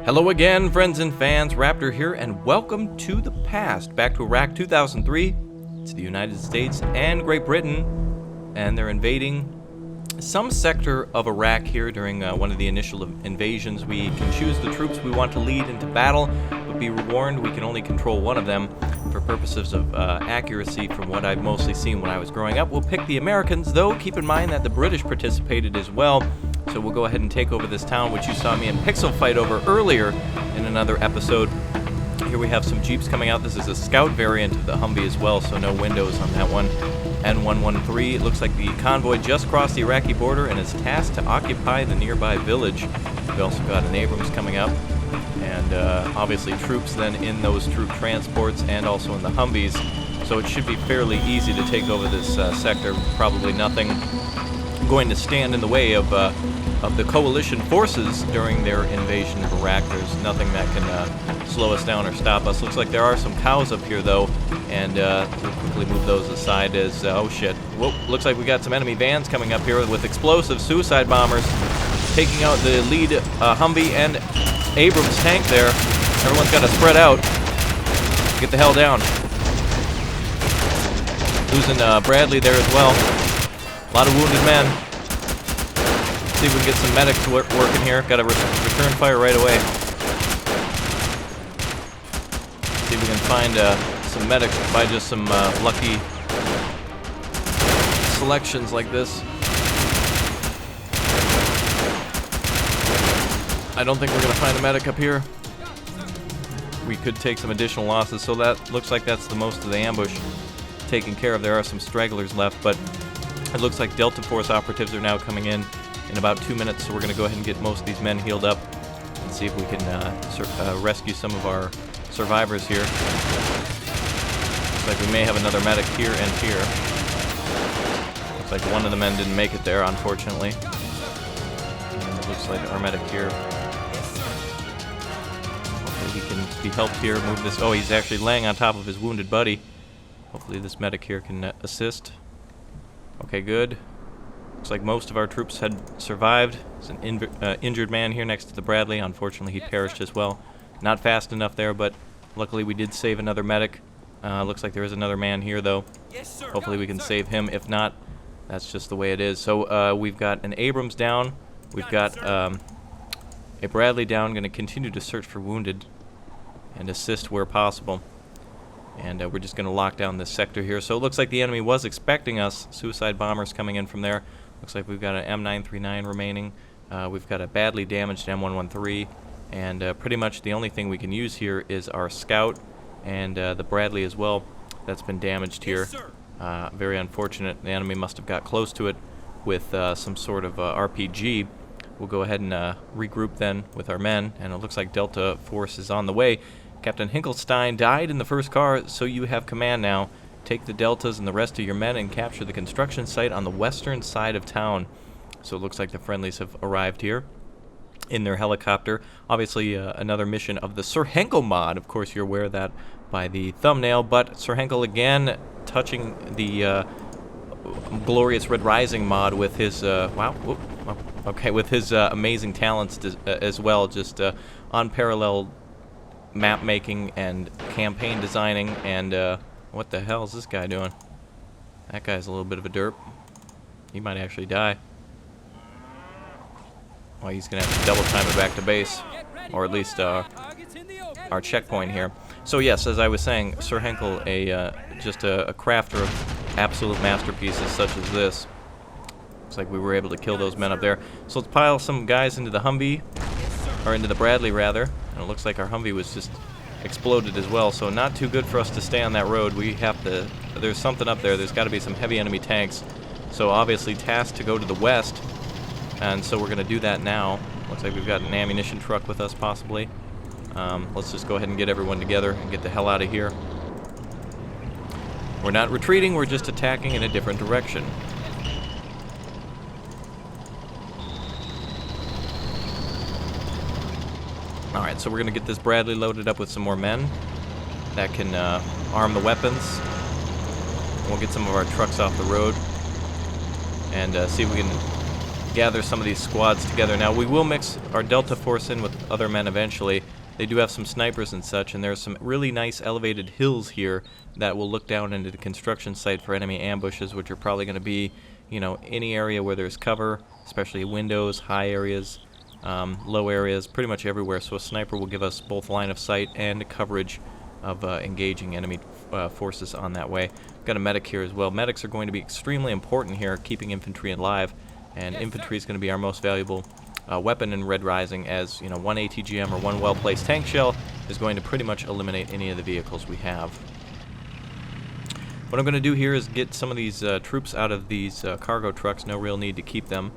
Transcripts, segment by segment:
Hello again, friends and fans. Raptor here, and welcome to the past. Back to Iraq 2003. It's the United States and Great Britain, and they're invading some sector of Iraq here during one of the initial invasions. We can choose the troops we want to lead into battle, but be warned we can only control one of them. For purposes of accuracy, from what I've mostly seen when I was growing up, we'll pick the Americans, though keep in mind that the British participated as well. So we'll go ahead and take over this town, which you saw me and Pixel fight over earlier in another episode. Here we have some Jeeps coming out. This is a scout variant of the Humvee as well, so no windows on that one. N113, it looks like the convoy just crossed the Iraqi border and is tasked to occupy the nearby village. We've also got an Abrams coming up, and obviously troops then in those troop transports and also in the Humvees. So it should be fairly easy to take over this sector. Probably nothing going to stand in the way of the coalition forces during their invasion of Iraq. There's nothing that can slow us down or stop us. Looks like there are some cows up here though, and we'll quickly move those aside as oh shit. Whoa, looks like we got some enemy vans coming up here with explosive suicide bombers taking out the lead Humvee and Abrams tank there. Everyone's got to spread out. Get the hell down. Losing Bradley there as well. A lot of wounded men. Let's see if we can get some medics working here. Got to return fire right away. See if we can find some medics by just some lucky selections like this. I don't think we're going to find a medic up here. We could take some additional losses, so that looks like that's the most of the ambush taken care of. There are some stragglers left, but it looks like Delta Force operatives are now coming in about 2 minutes, so we're going to go ahead and get most of these men healed up and see if we can rescue some of our survivors here. Looks like we may have another medic here and here. Looks like one of the men didn't make it there, unfortunately. And it looks like our medic here. Hopefully he can be helped here. Move this. Oh, he's actually laying on top of his wounded buddy. Hopefully this medic here can assist. Okay, good. Looks like most of our troops had survived. There's an injured man here next to the Bradley. Unfortunately, he perished as well. Not fast enough there, but luckily we did save another medic. Looks like there is another man here, though. Yes, sir. Hopefully we can save him. If not, that's just the way it is. So we've got an Abrams down. We've got a Bradley down. Going to continue to search for wounded and assist where possible. And we're just going to lock down this sector here. So it looks like the enemy was expecting us. Suicide bombers coming in from there. Looks like we've got an M939 remaining. We've got a badly damaged M113. And pretty much the only thing we can use here is our scout and the Bradley as well. That's been damaged here. Very unfortunate. The enemy must have got close to it with some sort of RPG. We'll go ahead and regroup then with our men. And it looks like Delta Force is on the way. Captain Hinkelstein died in the first car, so you have command now. Take the Deltas and the rest of your men and capture the construction site on the western side of town. So it looks like the friendlies have arrived here in their helicopter. Obviously, another mission of the Sir Hinkel mod. Of course, you're aware of that by the thumbnail, but Sir Hinkel again touching the glorious Red Rising mod with his, with his amazing talents as well. Just unparalleled map making and campaign designing, and what the hell is this guy doing? That guy's a little bit of a derp. He might actually die. Well, he's gonna have to double time it back to base, or at least our checkpoint here. So yes, as I was saying, Sir Hinkel, just a crafter of absolute masterpieces such as this. Looks like we were able to kill those men up there. So let's pile some guys into the Humvee, or into the Bradley rather. And it looks like our Humvee was just exploded as well, so not too good for us to stay on that road. We have to, there's something up there. There's got to be some heavy enemy tanks. So obviously tasked to go to the west, and so we're going to do that now. Looks like we've got an ammunition truck with us possibly. Let's just go ahead and get everyone together and get the hell out of here. We're not retreating, we're just attacking in a different direction. Alright, so we're going to get this Bradley loaded up with some more men that can arm the weapons. We'll get some of our trucks off the road and see if we can gather some of these squads together. Now, we will mix our Delta Force in with other men eventually. They do have some snipers and such, and there's some really nice elevated hills here that will look down into the construction site for enemy ambushes, which are probably going to be, you know, any area where there's cover, especially windows, high areas, low areas, pretty much everywhere. So a sniper will give us both line of sight and coverage of engaging enemy forces on that way. We've got a medic here as well. Medics are going to be extremely important here, keeping infantry alive, and infantry is going to be our most valuable weapon in Red Rising, as, you know, one ATGM or one well-placed tank shell is going to pretty much eliminate any of the vehicles we have. What I'm going to do here is get some of these troops out of these cargo trucks. No real need to keep them,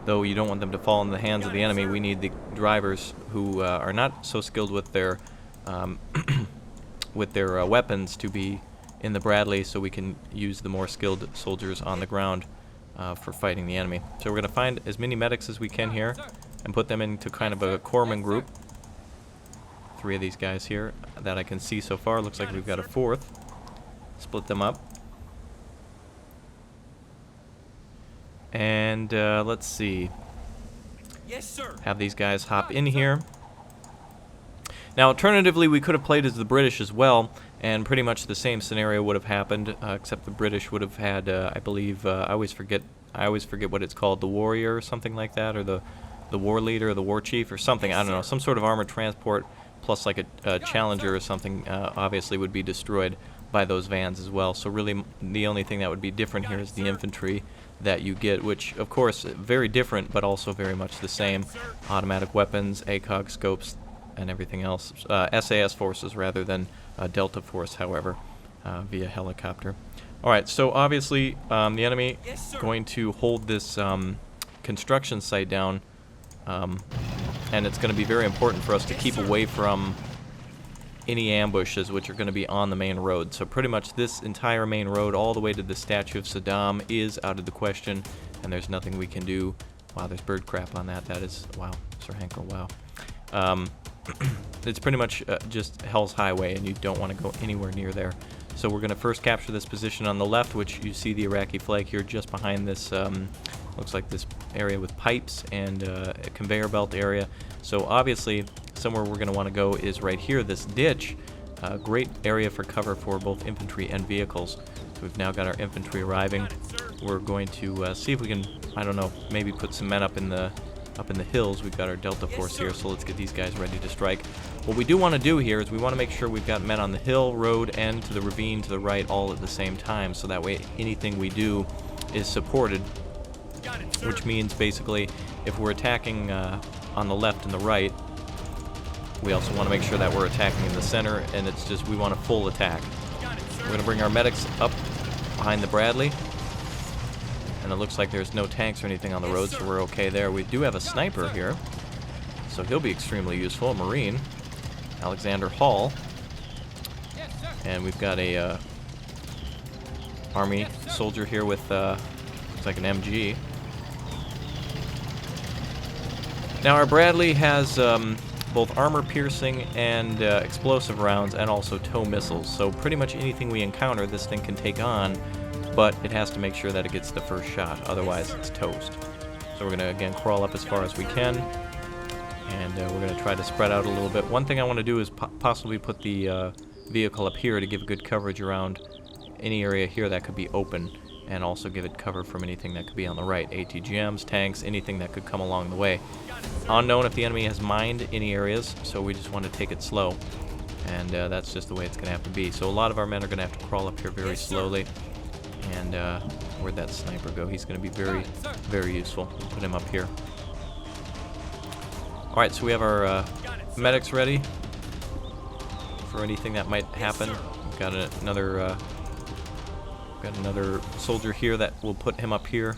though you don't want them to fall in the hands of the enemy. We need the drivers who are not so skilled with their weapons to be in the Bradley, so we can use the more skilled soldiers on the ground for fighting the enemy. So we're going to find as many medics as we can here and put them into kind of a corpsman group. 3 of these guys here that I can see so far. Looks like we've got a 4th. Split them up. And let's see. Yes, sir. Have these guys hop in here. Now, alternatively, we could have played as the British as well, and pretty much the same scenario would have happened, except the British would have had, I believe, I always forget what it's called, the warrior or something like that, or the war leader or the war chief or something. I don't know, some sort of armored transport plus like a Challenger or something obviously would be destroyed by those vans as well. So really the only thing that would be different here is the infantry that you get, which of course very different but also very much the same. Automatic weapons, ACOG scopes, and everything else. SAS forces rather than Delta Force, however, via helicopter. Alright, so obviously the enemy going to hold this construction site down, and it's going to be very important for us to keep away from any ambushes which are going to be on the main road. So pretty much this entire main road all the way to the statue of Saddam is out of the question, and there's nothing we can do. Wow, there's bird crap on that. That is, wow, Sir Hinkel, wow. It's pretty much just Hell's Highway, and you don't want to go anywhere near there. So we're going to first capture this position on the left, which you see the Iraqi flag here just behind this, looks like this area with pipes and a conveyor belt area. So obviously somewhere we're going to want to go is right here, this ditch. Great area for cover for both infantry and vehicles. So we've now got our infantry arriving. We're going to see if we can, I don't know, maybe put some men up in the hills. We've got our Delta Force here, so let's get these guys ready to strike. What we do want to do here is we want to make sure we've got men on the hill, road, and to the ravine to the right all at the same time, so that way anything we do is supported, which means basically if we're attacking on the left and the right, we also want to make sure that we're attacking in the center, and it's just we want a full attack. We're going to bring our medics up behind the Bradley. And it looks like there's no tanks or anything on the road, so we're okay there. We do have a sniper here, so he'll be extremely useful. A Marine, Alexander Hall. And we've got a Army soldier here with, looks like an MG. Now our Bradley has both armor-piercing and explosive rounds, and also tow missiles. So pretty much anything we encounter, this thing can take on, but it has to make sure that it gets the first shot, otherwise it's toast. So we're going to, again, crawl up as far as we can, and we're going to try to spread out a little bit. One thing I want to do is possibly put the vehicle up here to give good coverage around any area here that could be open, and also give it cover from anything that could be on the right. ATGMs, tanks, anything that could come along the way. Unknown if the enemy has mined any areas, so we just want to take it slow, and that's just the way it's going to have to be. So a lot of our men are going to have to crawl up here very slowly. And where'd that sniper go? He's going to be very, very useful. We'll put him up here. Alright, so we have our medics ready for anything that might happen. We've got another soldier here that will put him up here.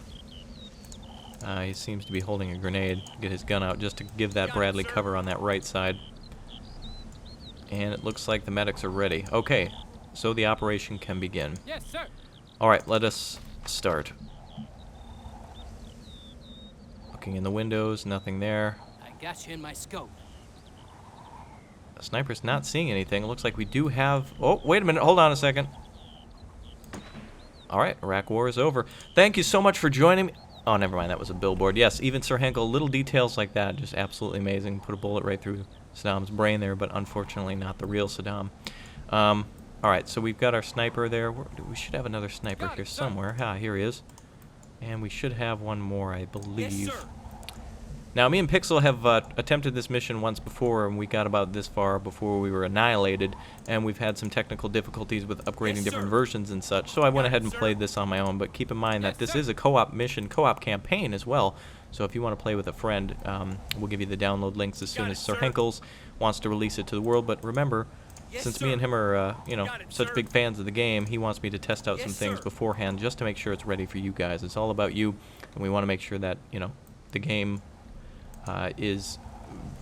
He seems to be holding a grenade. Get his gun out just to give that Bradley cover on that right side. And it looks like the medics are ready. Okay, so the operation can begin. Yes, sir. Alright, let us start. Looking in the windows, nothing there. I got you in my scope. The sniper's not seeing anything. It looks like we do have... Oh, wait a minute. Hold on a second. Alright, Iraq War is over. Thank you so much for joining me. Oh, never mind. That was a billboard. Yes, even Sir Hinkel, little details like that, just absolutely amazing. Put a bullet right through Saddam's brain there, but unfortunately not the real Saddam. All right, so we've got our sniper there. We should have another sniper here somewhere. Ah, here he is. And we should have one more, I believe. Yes, sir. Now, me and Pixel have attempted this mission once before, and we got about this far before we were annihilated, and we've had some technical difficulties with upgrading different versions and such, so I went ahead and played this on my own, but keep in mind that this is a co-op mission, co-op campaign as well, so if you want to play with a friend, we'll give you the download links as soon as Sir Hinkel's wants to release it to the world, but remember, since me and him are, you know, such big fans of the game, he wants me to test out some things beforehand just to make sure it's ready for you guys. It's all about you, and we want to make sure that, you know, the game is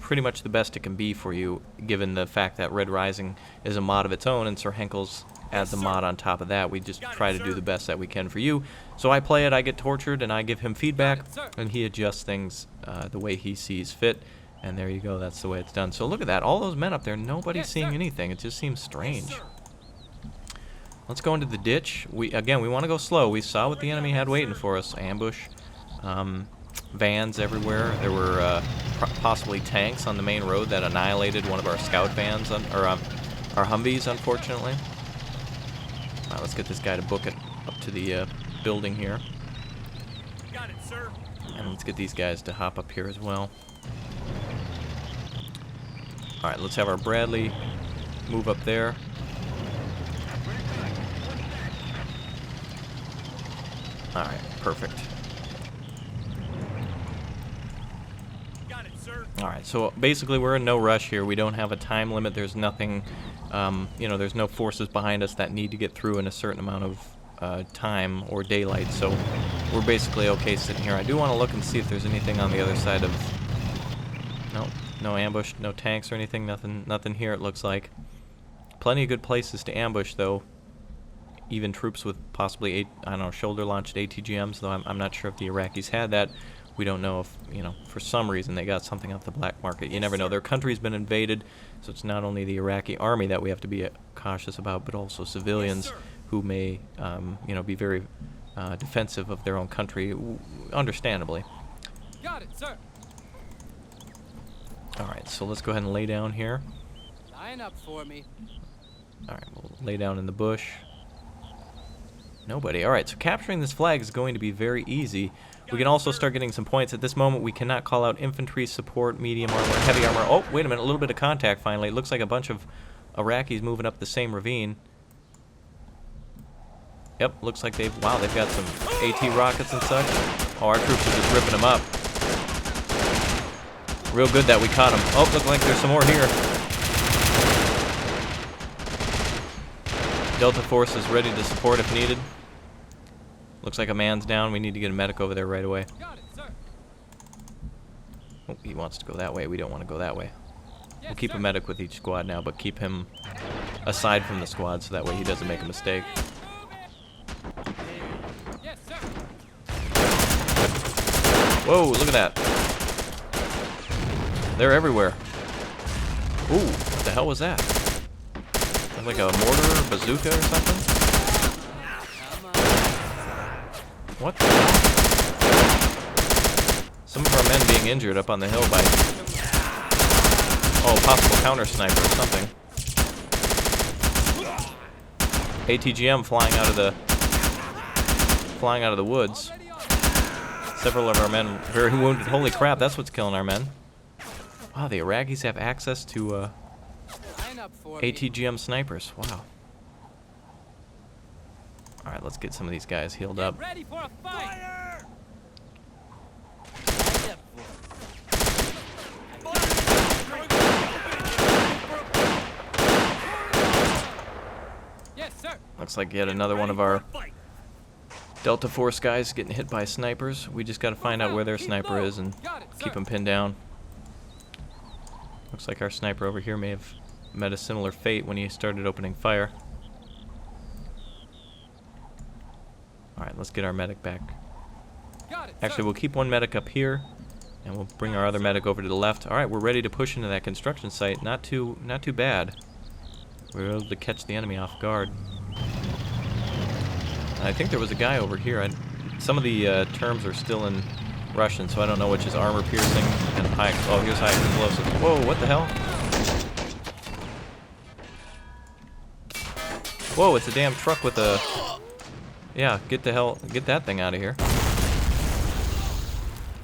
pretty much the best it can be for you, given the fact that Red Rising is a mod of its own, and Sir Hinkel's adds a mod on top of that. We just try to do the best that we can for you. So I play it, I get tortured, and I give him feedback, and he adjusts things the way he sees fit. And there you go, that's the way it's done. So look at that, all those men up there, nobody's seeing anything. It just seems strange. Let's go into the ditch. Again, we want to go slow. We saw what the enemy had waiting for us. Ambush. Vans everywhere. There were possibly tanks on the main road that annihilated one of our scout vans, or our Humvees, unfortunately. All right, let's get this guy to book it up to the building here. Got it, sir. And let's get these guys to hop up here as well. All right, let's have our Bradley move up there. All right, perfect. Got it, sir. All right, so basically we're in no rush here. We don't have a time limit. There's nothing, you know, there's no forces behind us that need to get through in a certain amount of time or daylight. So we're basically okay sitting here. I do want to look and see if there's anything on the other side of... Nope, no ambush, no tanks or anything. Nothing here, it looks like. Plenty of good places to ambush, though. Even troops with possibly, I don't know, shoulder-launched ATGMs, though I'm not sure if the Iraqis had that. We don't know if, you know, for some reason they got something off the black market. You never know. Their country's been invaded, so it's not only the Iraqi army that we have to be cautious about, but also civilians who may, you know, be very defensive of their own country, understandably. Got it, sir. All right, so let's go ahead and lay down here. Line up for me. All right, we'll lay down in the bush. Nobody. All right, so capturing this flag is going to be very easy. We can also start getting some points. At this moment, we cannot call out infantry, support, medium armor, heavy armor. Oh, wait a minute, a little bit of contact finally. It looks like a bunch of Iraqis moving up the same ravine. Yep, looks like they've got some AT rockets and such. Oh, our troops are just ripping them up. Real good that we caught them. Oh, look like there's some more here. Delta Force is ready to support if needed. Looks like a man's down. We need to get a medic over there right away. Got it, sir. Oh, he wants to go that way. We don't want to go that way. We'll keep a medic with each squad now, but keep him aside from the squad so that way he doesn't make a mistake. Yes, sir. Whoa, look at that. They're everywhere. Ooh, what the hell was that? Sounds like a mortar or bazooka or something? What the hell? Some of our men being injured up on the hill by... Oh, possible counter sniper or something. ATGM flying out of the woods. Several of our men very wounded. Holy crap, that's what's killing our men. Wow, the Iraqis have access to ATGM snipers. Wow. All right, let's get some of these guys healed up. Ready for a fight. Yes, sir. Looks like yet another one of our Delta Force guys getting hit by snipers. We just got to find out where their sniper is and keep him pinned down. Looks like our sniper over here may have met a similar fate when he started opening fire. Alright, let's get our medic back. Actually, we'll keep one medic up here, and we'll bring our other medic over to the left. Alright, we're ready to push into that construction site. Not too bad. We were able to catch the enemy off guard. And I think there was a guy over here. Some of the terms are still in Russian, so I don't know which is armor piercing and high. Oh, here's high explosive. Whoa, what the hell? Whoa, it's a damn truck with a. Yeah, get that thing out of here.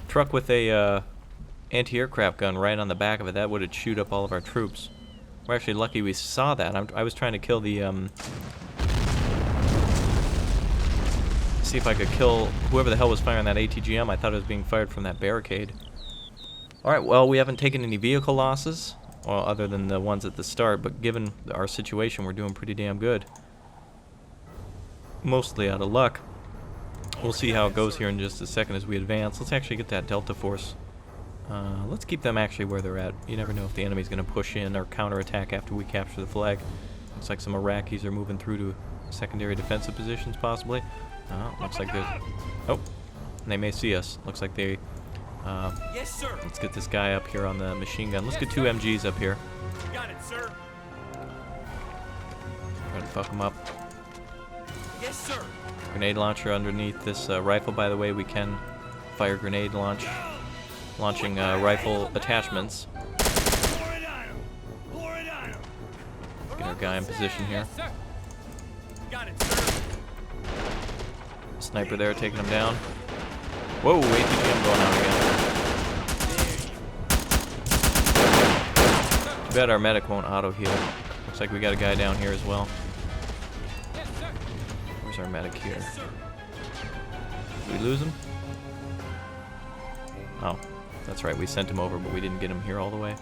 Truck with a anti-aircraft gun right on the back of it. That would have chewed up all of our troops. We're actually lucky we saw that. I was trying to kill the see if I could kill whoever the hell was firing that ATGM. I thought it was being fired from that barricade. Alright, well, we haven't taken any vehicle losses, well, other than the ones at the start, but given our situation, we're doing pretty damn good. Mostly out of luck. We'll see how it goes here in just a second as we advance. Let's actually get that Delta Force. Let's keep them actually where they're at. You never know if the enemy's going to push in or counterattack after we capture the flag. Looks like some Iraqis are moving through to secondary defensive positions, possibly. Looks like there's... Oh, they may see us. Looks like they... Yes, sir. Let's get this guy up here on the machine gun. Let's get 2 MGs up here. Got it, sir. Try to fuck them up. Yes, sir. Grenade launcher underneath this rifle, by the way. We can fire grenade launching rifle attachments. Get our guy in position here. Yes, sir. Got it, sir. Sniper there taking him down. Whoa, ATGM going out again. Too bad our medic won't auto heal. Looks like we got a guy down here as well. Yes, sir. Where's our medic here? Yes, sir. Did we lose him? Oh, that's right. We sent him over, but we didn't get him here all the way.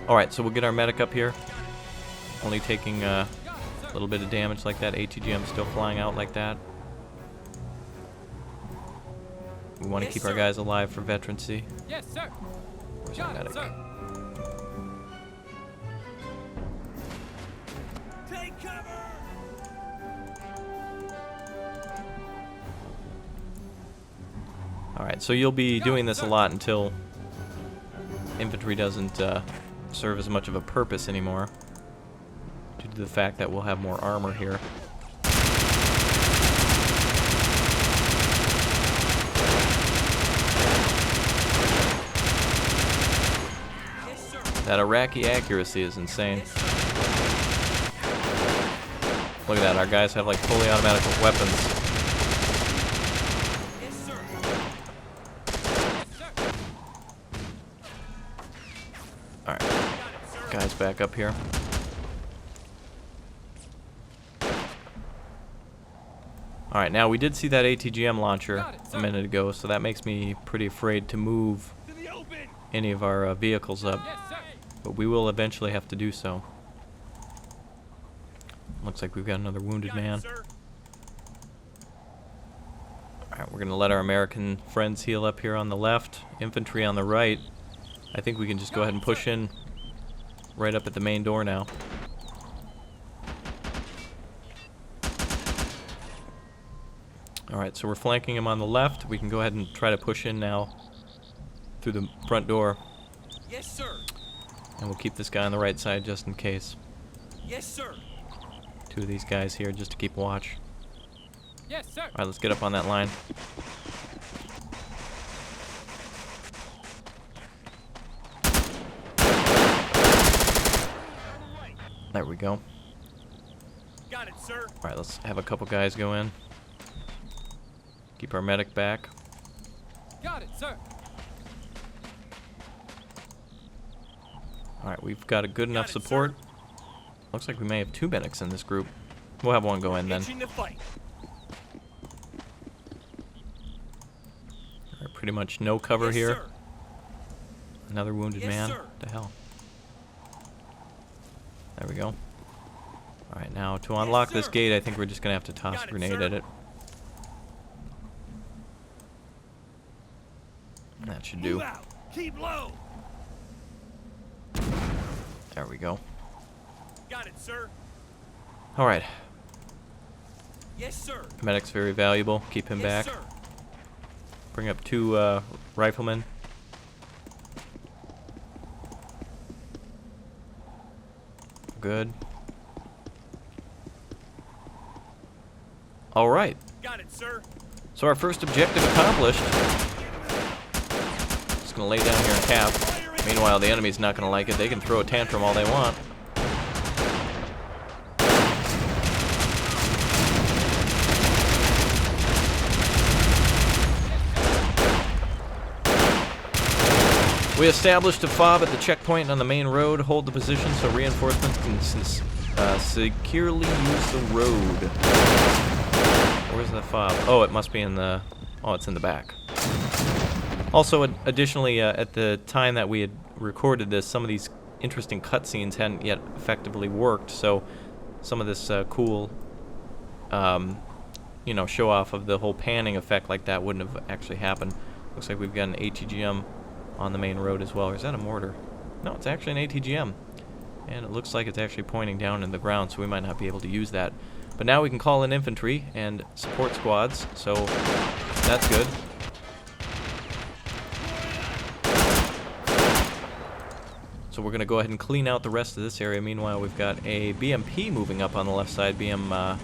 Alright, so we'll get our medic up here. Only taking a little bit of damage like that. ATGM still flying out like that. We want to keep our guys alive for veterancy. Yes, sir. Where's our Got it, medic? sir. Take cover. Alright, so you'll be doing this a lot until infantry doesn't serve as much of a purpose anymore, due to the fact that we'll have more armor here. Yes, sir. That Iraqi accuracy is insane. Look at that, our guys have like fully automatic weapons. Yes, sir. Alright, Got it, sir. guys back up here. Alright, now we did see that ATGM launcher a minute ago, so that makes me pretty afraid to move To the open. any of our vehicles up, Yes, sir. but we will eventually have to do so. Looks like we've got another wounded Got it, man. sir. Alright, we're gonna let our American friends heal up here on the left, infantry on the right. I think we can just go ahead and push in right up at the main door now. Alright, so we're flanking him on the left. We can go ahead and try to push in now through the front door. Yes, sir. And we'll keep this guy on the right side just in case. Yes, sir. 2 of these guys here just to keep watch. Yes, sir. Alright, let's get up on that line. There we go. Got it, sir. Alright, let's have a couple guys go in. Keep our medic back. Got it, sir. Alright, we've got a good enough Got it, support. Looks like we may have 2 medics in this group. We'll have one go in then. Itching to fight. Alright, pretty much no cover Yes, here. sir. Another wounded Yes, man. sir. What the hell? There we go. Alright, now to unlock this sir. gate, I think we're just gonna have to toss Got a it, grenade sir. at it. That should do. Move out. Keep low. There we go. Got it, sir. Alright, Yes, sir. medic's very valuable. Keep him Yes, back. sir. Bring up 2 riflemen. Good. Alright. Got it, sir. So our first objective accomplished. Just gonna lay down here and cap. Meanwhile, the enemy's not gonna like it. They can throw a tantrum all they want. We established a fob at the checkpoint on the main road. Hold the position so reinforcements can securely use the road. Where's the fob? Oh, it must be in the... Oh, it's in the back. Also, additionally, at the time that we had recorded this, some of these interesting cutscenes hadn't yet effectively worked, so some of this cool, you know, show-off of the whole panning effect like that wouldn't have actually happened. Looks like we've got an ATGM on the main road as well. Or is that a mortar? No, it's actually an ATGM. And it looks like it's actually pointing down in the ground, so we might not be able to use that. But now we can call in infantry and support squads, so that's good. So we're going to go ahead and clean out the rest of this area. Meanwhile, we've got a BMP moving up on the left side. More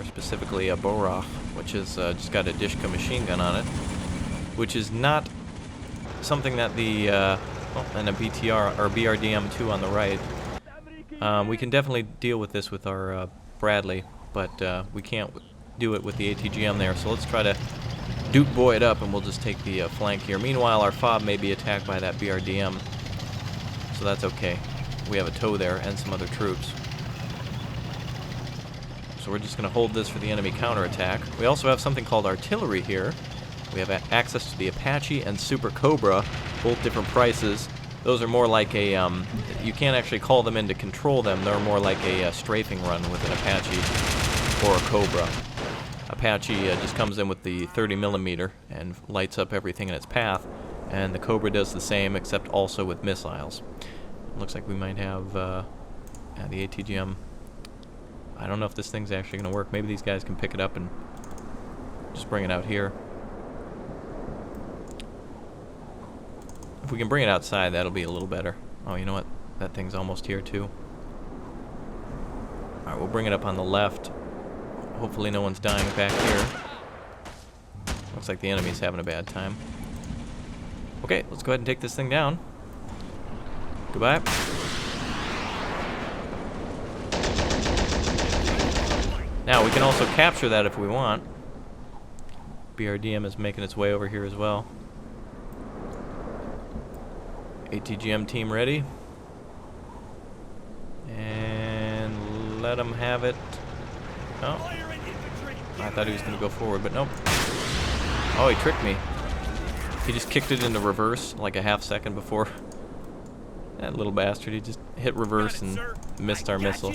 specifically a Borach, which is just got a Dishka machine gun on it, which is not something that the and a BTR or BRDM2 on the right. We can definitely deal with this with our Bradley, but we can't do it with the ATGM there. So let's try to Duke Boy it up, and we'll just take the flank here. Meanwhile, our FOB may be attacked by that BRDM, so that's okay. We have a tow there and some other troops. So we're just going to hold this for the enemy counterattack. We also have something called artillery here. We have access to the Apache and Super Cobra, both different prices. Those are more like a, you can't actually call them in to control them. They're more like a strafing run with an Apache or a Cobra. Apache just comes in with the 30mm and lights up everything in its path, and the Cobra does the same, except also with missiles. Looks like we might have the ATGM. I don't know if this thing's actually going to work. Maybe these guys can pick it up and just bring it out here. If we can bring it outside, that'll be a little better. Oh, you know what? That thing's almost here, too. Alright, we'll bring it up on the left. Hopefully no one's dying back here. Looks like the enemy's having a bad time. Okay, let's go ahead and take this thing down. Goodbye. Now, we can also capture that if we want. BRDM is making its way over here as well. ATGM team ready. And let him have it. Oh. I thought he was going to go forward, but nope. Oh, he tricked me. He just kicked it into reverse like a half second before. That little bastard, he just hit reverse and missed our missile.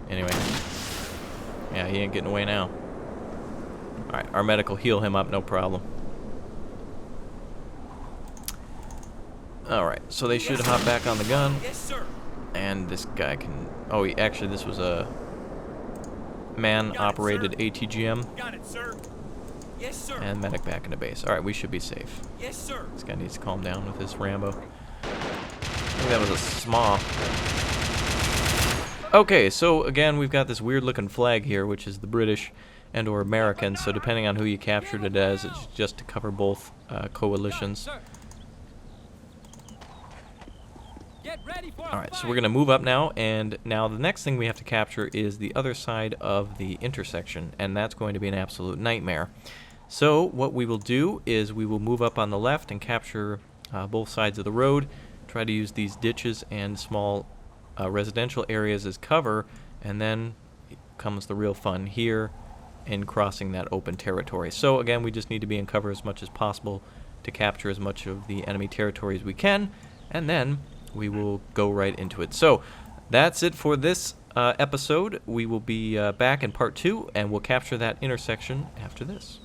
Anyway. Yeah, he ain't getting away now. Alright, our medic will heal him up, no problem. Alright, so they should hop back on the gun. And this guy can... Oh, actually, this was a man-operated ATGM. Got it, sir. Yes, sir. And medic back into base. Alright, we should be safe. Yes, sir. This guy needs to calm down with this Rambo. I think that was a SMAW. Okay, so again, we've got this weird-looking flag here, which is the British and or American, so depending on who you captured it as, it's just to cover both coalitions. Alright, so we're going to move up now, and now the next thing we have to capture is the other side of the intersection, and that's going to be an absolute nightmare. So what we will do is we will move up on the left and capture both sides of the road, try to use these ditches and small residential areas as cover, and then comes the real fun here in crossing that open territory. So again, we just need to be in cover as much as possible to capture as much of the enemy territory as we can, and then we will go right into it. So that's it for this episode. We will be back in part 2, and we'll capture that intersection after this.